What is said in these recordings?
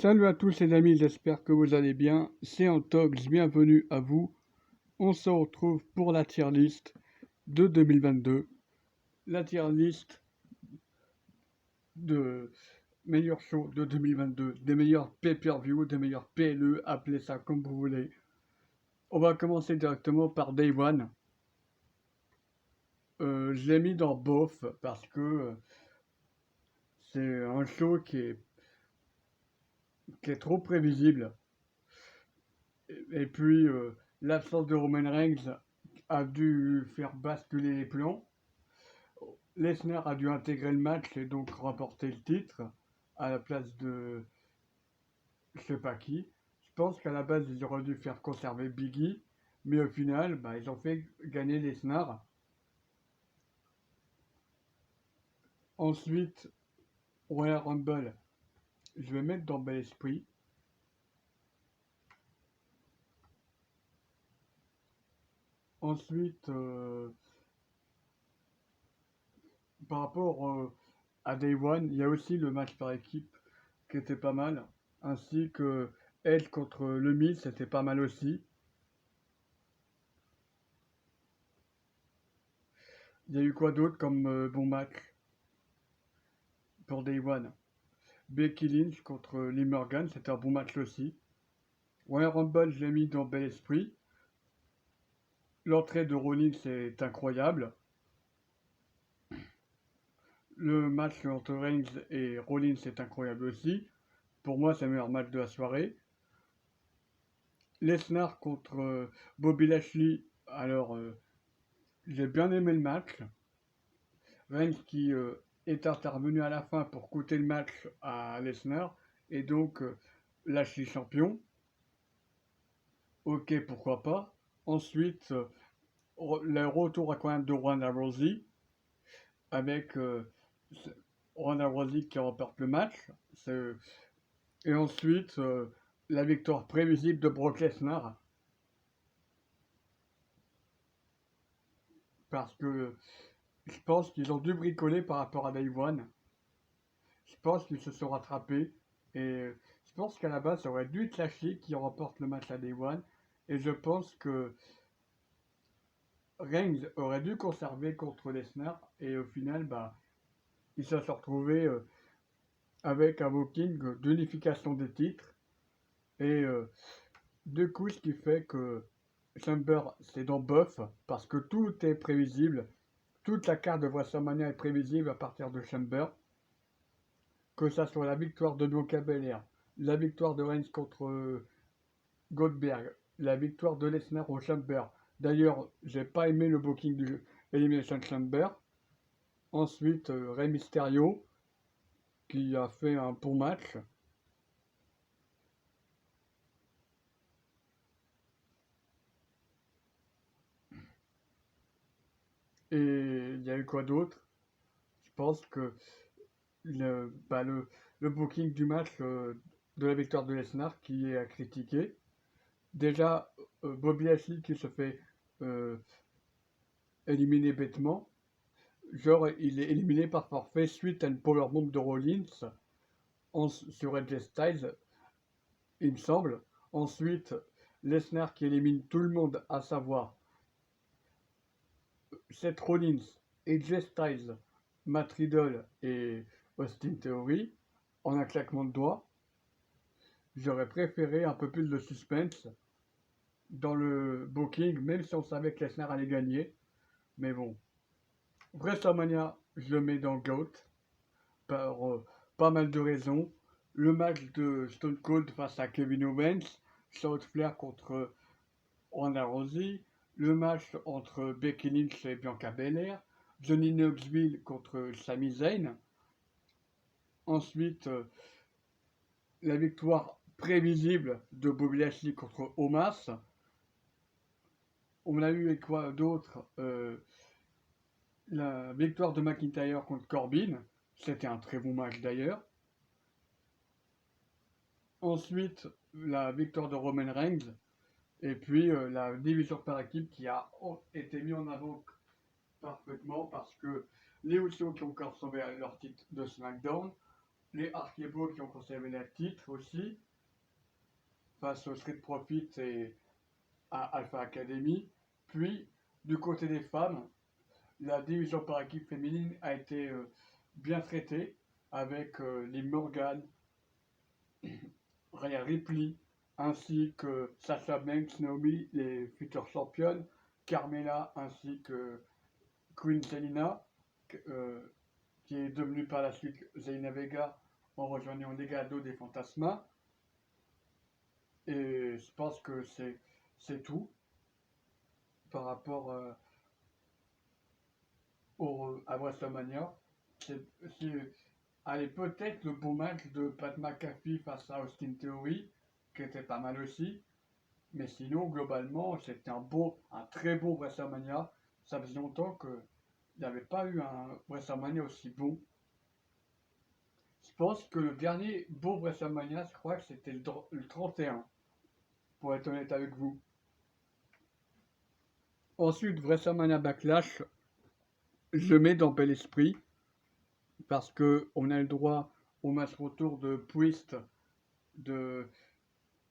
Salut à tous les amis, j'espère que vous allez bien. C'est Antox, bienvenue à vous. On se retrouve pour la tier list de 2022. La tier list de meilleurs shows de 2022, des meilleurs pay-per-view, des meilleurs PLE, appelez ça comme vous voulez. On va commencer directement par Day One. Je l'ai mis dans bof parce que c'est un show qui est trop prévisible. Et puis, l'absence de Roman Reigns a dû faire basculer les plans. Lesnar a dû intégrer le match et donc remporter le titre à la place de je sais pas qui. Je pense qu'à la base, ils auraient dû faire conserver Biggie, mais au final, ils ont fait gagner Lesnar. Ensuite, Royal Rumble, je vais mettre dans Bel Esprit. Ensuite, par rapport à Day One, il y a aussi le match par équipe qui était pas mal, ainsi que Edge contre le Miz, c'était pas mal aussi. Il y a eu quoi d'autre comme bon match pour Day One? Becky Lynch contre Lee Morgan, c'était un bon match aussi. Royal Rumble, je l'ai mis dans Bel Esprit. L'entrée de Rollins est incroyable. Le match entre Reigns et Rollins est incroyable aussi. Pour moi, c'est le meilleur match de la soirée. Lesnar contre Bobby Lashley. Alors, j'ai bien aimé le match. Reigns qui est intervenu à la fin pour coûter le match à Lesnar. Et donc, Lashley champion. Ok, pourquoi pas. Ensuite, le retour à quand même de Ronda Rousey. Avec Ronda Rousey qui remporte le match. Et ensuite, la victoire prévisible de Brock Lesnar. Parce que je pense qu'ils ont dû bricoler par rapport à Day One. Je pense qu'ils se sont rattrapés. Et je pense qu'à la base, ça aurait dû être Lashley qui remporte le match à Day One. Et je pense que Reigns aurait dû conserver contre Lesnar. Et au final, ils se sont retrouvés avec un booking d'unification des titres. Et du coup, ce qui fait que Chamber, c'est dans Buff, parce que tout est prévisible. Toute la carte de WrestleMania est prévisible à partir de Chamber. Que ça soit la victoire de Bianca Belair, la victoire de Reigns contre Goldberg, la victoire de Lesnar au Chamber. D'ailleurs, j'ai pas aimé le booking du Elimination Chamber. Ensuite, Rey Mysterio, qui a fait un bon match. Et il y a eu quoi d'autre? Je pense que le booking du match de la victoire de Lesnar qui est à critiquer. Déjà, Bobby Lashley qui se fait éliminer bêtement. Genre, il est éliminé par forfait suite à une powerbomb de Rollins sur AJ Styles, il me semble. Ensuite, Lesnar qui élimine tout le monde, à savoir Seth Rollins, AJ Styles, Matt Riddle et Austin Theory en un claquement de doigts. J'aurais préféré un peu plus de suspense dans le booking, même si on savait que Lesnar allait gagner. Mais bon, WrestleMania, je le mets dans le GOAT par pas mal de raisons. Le match de Stone Cold face à Kevin Owens, Charlotte Flair contre Ronda Rousey, le match entre Becky Lynch et Bianca Belair, Johnny Knoxville contre Sami Zayn. Ensuite, la victoire prévisible de Bobby Lashley contre Omos. On a eu quoi d'autre la victoire de McIntyre contre Corbin. C'était un très bon match d'ailleurs. Ensuite, la victoire de Roman Reigns. Et puis la division par équipe qui a été mise en avant parfaitement parce que les Usos qui ont conservé leur titre de SmackDown, les Archibald qui ont conservé le titre aussi, face aux Street Profits et à Alpha Academy. Puis, du côté des femmes, la division par équipe féminine a été bien traitée avec les Morgan, Rhea Ripley, ainsi que Sasha Banks, Naomi, les futures championnes, Carmella ainsi que Queen Zelina, qui est devenue par la suite Zelina Vega en rejoignant Legado des Fantasmas. Et je pense que c'est tout par rapport à WrestleMania. Allez, peut-être le beau match de Pat McAfee face à Austin Theory, qui était pas mal aussi. Mais sinon, globalement, c'était un très beau WrestleMania. Ça faisait longtemps qu'il n'y avait pas eu un WrestleMania aussi bon. Je pense que le dernier beau WrestleMania, je crois que c'était le 31, pour être honnête avec vous. Ensuite, WrestleMania Backlash, je mets dans Bel Esprit, parce qu'on a le droit au match retour de Priest, de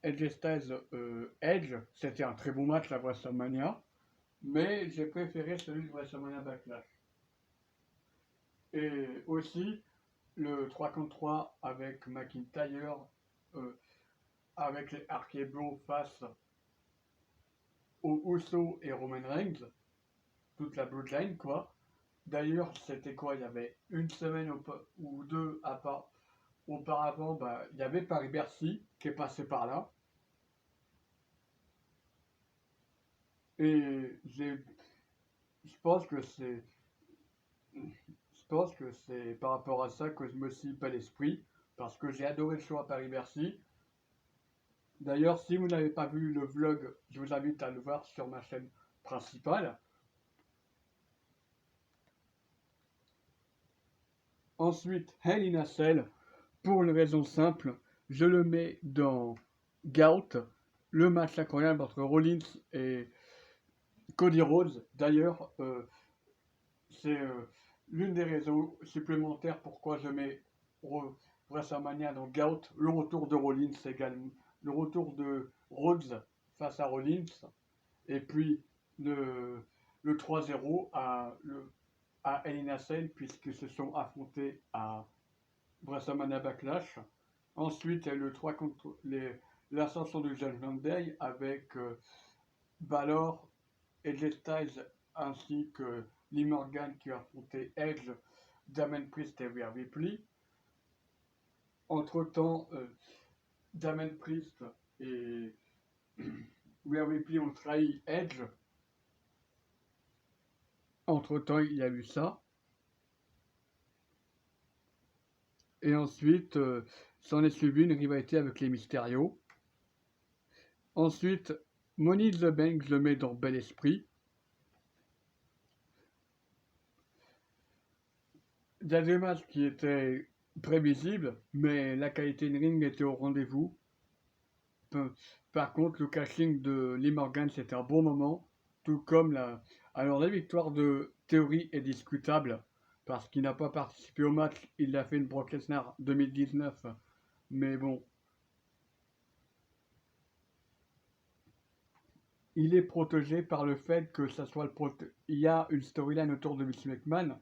Edge Styles Edge. C'était un très bon match, la WrestleMania, mais j'ai préféré celui de WrestleMania Backlash. Et aussi le 3 contre 3 avec McIntyre, avec les Archibald face aux Uso et Roman Reigns, toute la Bloodline quoi. D'ailleurs, c'était quoi? Il y avait une semaine ou deux auparavant, il y avait Paris-Bercy qui est passé par là. Et je pense que c'est par rapport à ça que je me suis pas l'esprit, parce que j'ai adoré le show à Paris-Bercy. D'ailleurs, si vous n'avez pas vu le vlog, je vous invite à le voir sur ma chaîne principale. Ensuite, Hell in a Cell, pour une raison simple, je le mets dans Gout, le match incroyable entre Rollins et Cody Rhodes. D'ailleurs, c'est l'une des raisons supplémentaires pourquoi je mets WrestleMania dans Gout, le retour de Rollins également, le retour de Rhodes face à Rollins, et puis le 3-0 à Hell in a Cell, puisqu'ils se sont affrontés à WrestleMania Backlash. Ensuite, il y a le 3 contre l'ascension du Judgment Day avec Balor, Edge Styles ainsi que Lee Morgan qui a affronté Edge, Damien Priest et Rhea Ripley. Entre-temps, Damien Priest et Rhea Ripley ont trahi Edge. Entre-temps, il y a eu ça. Et ensuite, s'en est suivi une rivalité avec les Mysterio. Ensuite, Money in the Bank, je le mets dans Bel Esprit. Il y a des matchs qui étaient prévisibles, mais la qualité de ring était au rendez-vous. Par contre, le casting de Lee Morgan, c'était un bon moment, tout comme Alors, la victoire de Theory est discutable, parce qu'il n'a pas participé au match, il l'a fait une Brock Lesnar 2019, mais bon. Il est protégé par le fait que ça soit il y a une storyline autour de Vince McMahon.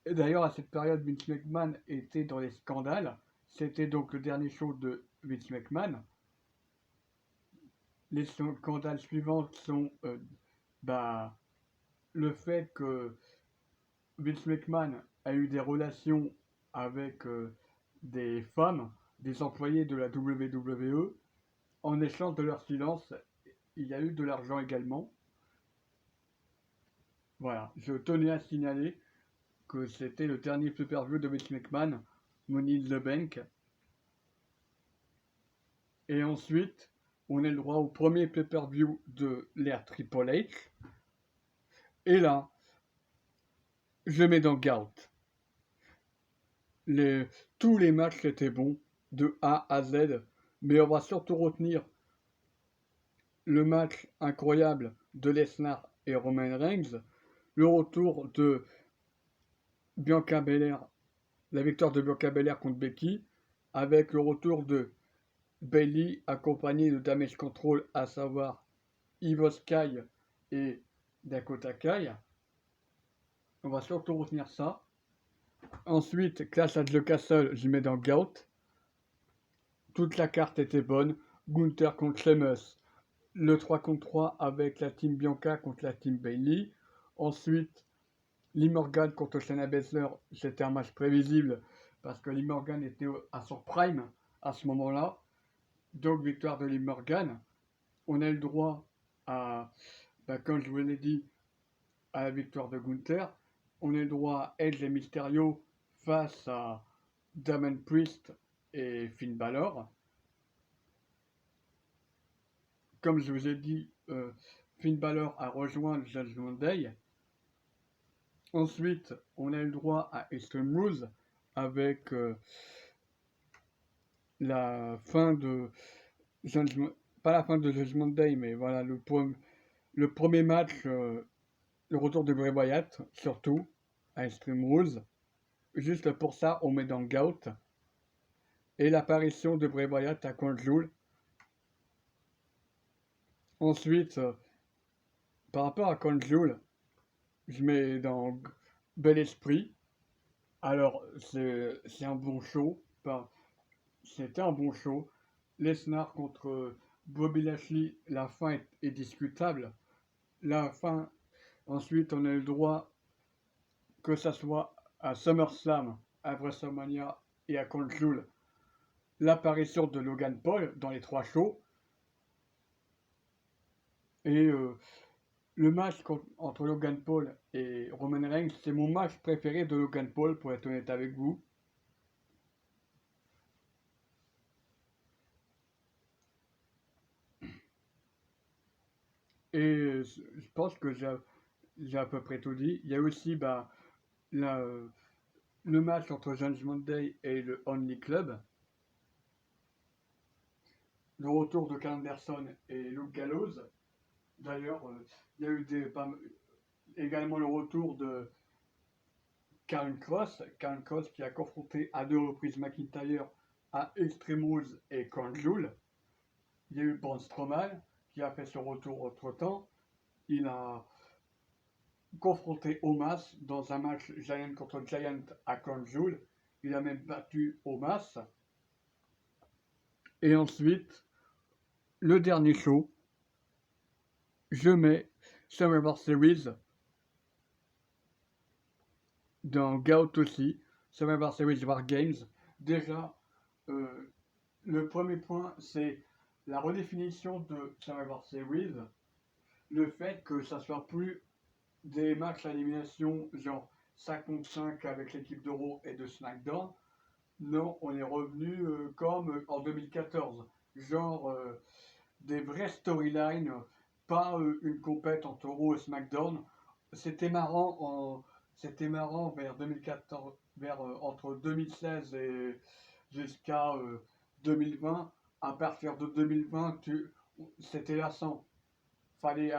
Et d'ailleurs, à cette période, Vince McMahon était dans les scandales. C'était donc le dernier show de Vince McMahon. Les scandales suivants sont le fait que Vince McMahon a eu des relations avec des femmes, des employés de la WWE. En échange de leur silence, il y a eu de l'argent également. Voilà, je tenais à signaler que c'était le dernier pay-per-view de Vince McMahon, Money in the Bank. Et ensuite, on a le droit au premier pay-per-view de l'ère Triple H. Et là, je mets dans Gout. Tous les matchs étaient bons, de A à Z, mais on va surtout retenir le match incroyable de Lesnar et Roman Reigns, le retour de Bianca Belair la victoire de Bianca Belair contre Becky, avec le retour de Bayley accompagné de Damage Control, à savoir Ivy Sky et Dakota Kai. On va surtout retenir ça. Ensuite, Clash at the Castle, je mets dans Gout. Toute la carte était bonne. Gunther contre Sheamus. Le 3 contre 3 avec la team Bianca contre la team Bayley. Ensuite, Liv Morgan contre Shayna Baszler. C'était un match prévisible parce que Liv Morgan était à son prime à ce moment-là. Donc, victoire de Liv Morgan. On a eu le droit à, comme je vous l'ai dit, à la victoire de Gunther. On a eu le droit à Edge et Mysterio face à Damon Priest et Finn Balor. Comme je vous ai dit, Finn Balor a rejoint le Judgment Day. Ensuite, on a eu le droit à Extreme Rules avec la fin de Judgment, pas la fin de Judgment Day, mais voilà le premier match, le retour de Bray Wyatt, surtout à Extreme Rules. Juste pour ça, on met dans Gout. Et l'apparition de Bray Wyatt à Conjoul. Ensuite, par rapport à Conjoul, je mets dans Bel Esprit. Alors, c'est un bon show. C'était un bon show. Lesnar contre Bobby Lashley, la fin est discutable. La fin, ensuite, on a eu le droit que ça soit à SummerSlam, à WrestleMania et à Conjoul, l'apparition de Logan Paul dans les 3 shows. Et le match entre Logan Paul et Roman Reigns, c'est mon match préféré de Logan Paul, pour être honnête avec vous. Et je pense que j'ai à peu près tout dit. Il y a aussi le match entre Judgment Day et le Only Club. Le retour de Karl Anderson et Luke Gallows. D'ailleurs, il y a eu également le retour de Karl Cross qui a confronté à 2 reprises McIntyre à Extreme Rules et Conjoul. Il y a eu Braun Strowman qui a fait son retour entre-temps. Il a confronté Omas dans un match Giant contre Giant à Conjoul. Il a même battu Omas. Et ensuite, le dernier show, je mets Survivor Series dans Gout aussi. Survivor Series War Games. Déjà, le premier point, c'est la redéfinition de Survivor Series. Le fait que ça soit plus des matchs à élimination genre 5 contre 5 avec l'équipe de Raw et de SmackDown. Non, on est revenu comme en 2014. Genre des vraies storylines, pas une compète entre Raw et SmackDown. C'était marrant vers 2014, entre 2016 et jusqu'à 2020. À partir de 2020, c'était lassant. Fallait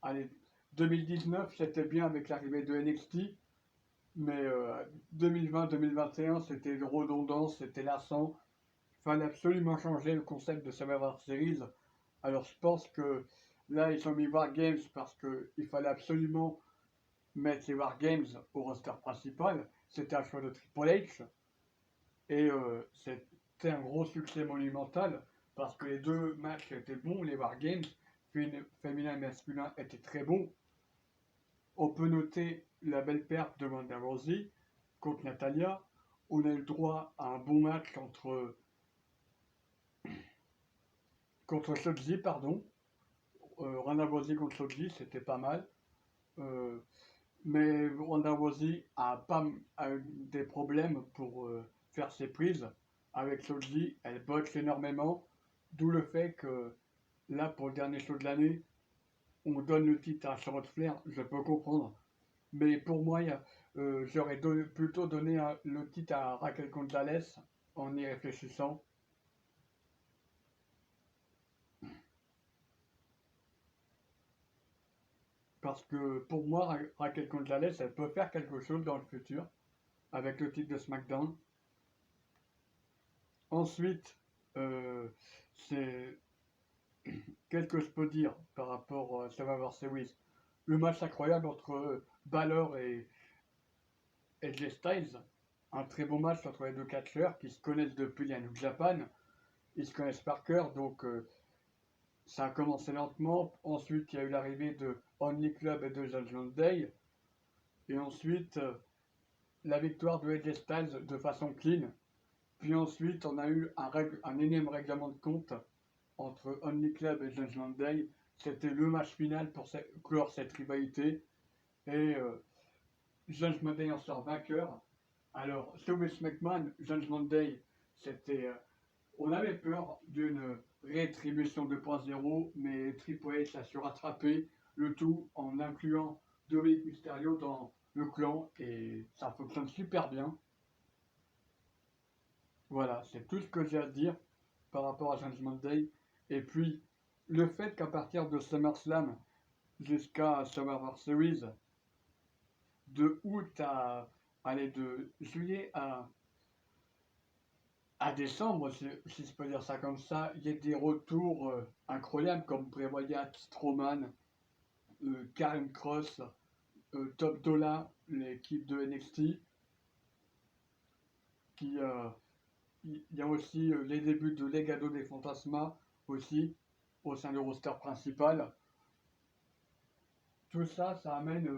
aller 2019, c'était bien avec l'arrivée de NXT, mais 2020-2021, c'était redondant, c'était lassant. Il fallait absolument changer le concept de Survivor Series. Alors je pense que là, ils ont mis War Games parce qu'il fallait absolument mettre les War Games au roster principal. C'était un choix de Triple H. Et c'était un gros succès monumental parce que les 2 matchs étaient bons, les War Games, féminin et masculin, étaient très bons. On peut noter la belle perte de Ronda Rousey contre Natalia. On a eu le droit à un bon match contre Shotzi, pardon. Ronda Rousey contre Shotzi, c'était pas mal. Mais Ronda Rousey a eu des problèmes pour faire ses prises. Avec Shotzi, elle botche énormément. D'où le fait que là, pour le dernier show de l'année, on donne le titre à Charlotte Flair. Je peux comprendre. Mais pour moi, j'aurais plutôt donné le titre à Raquel Gonzalez en y réfléchissant. Parce que pour moi, Raquel Gonzalez, elle peut faire quelque chose dans le futur. avec le titre de SmackDown. Ensuite, c'est qu'est-ce que je peux dire par rapport à Survivor Series? Le match incroyable entre Balor et AJ Styles. Un très bon match entre les deux catcheurs qui se connaissent depuis la New Japan. Ils se connaissent par cœur, donc ça a commencé lentement. Ensuite, il y a eu l'arrivée de Only Club et de Judgment Day. Et ensuite, la victoire de AJ Styles de façon clean. Puis ensuite, on a eu un énième règlement de compte entre Only Club et Judgment Day. C'était le match final pour clore cette rivalité. Et Judgment Day en sort vainqueur. Alors, sur Vince McMahon, Judgment Day, c'était... on avait peur d'une rétribution 2.0, mais Triple H a su rattraper le tout en incluant Dominic Mysterio dans le clan et ça fonctionne super bien. Voilà, c'est tout ce que j'ai à dire par rapport à Judgment Day. Et puis, le fait qu'à partir de SummerSlam jusqu'à Survivor Series, de août à... allez, de juillet à décembre, si je peux dire ça comme ça, il y a des retours incroyables comme Bray Wyatt, Strowman, Karen Cross, Top Dollar, l'équipe de NXT. Il y a aussi les débuts de Legado des Fantasma aussi au sein du roster principal. Tout ça, ça amène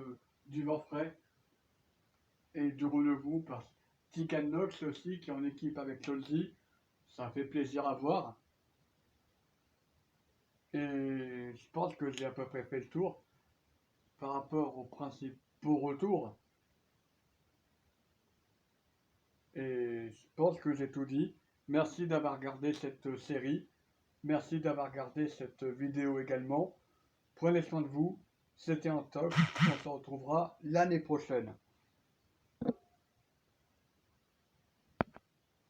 du vent frais et du renouveau par Tegan Nox aussi qui est en équipe avec Chelsea. Ça fait plaisir à voir. Et je pense que j'ai à peu près fait le tour par rapport aux principaux retours. Et je pense que j'ai tout dit. Merci d'avoir regardé cette série. Merci d'avoir regardé cette vidéo également. Prenez soin de vous. C'était un talk. On se retrouvera l'année prochaine.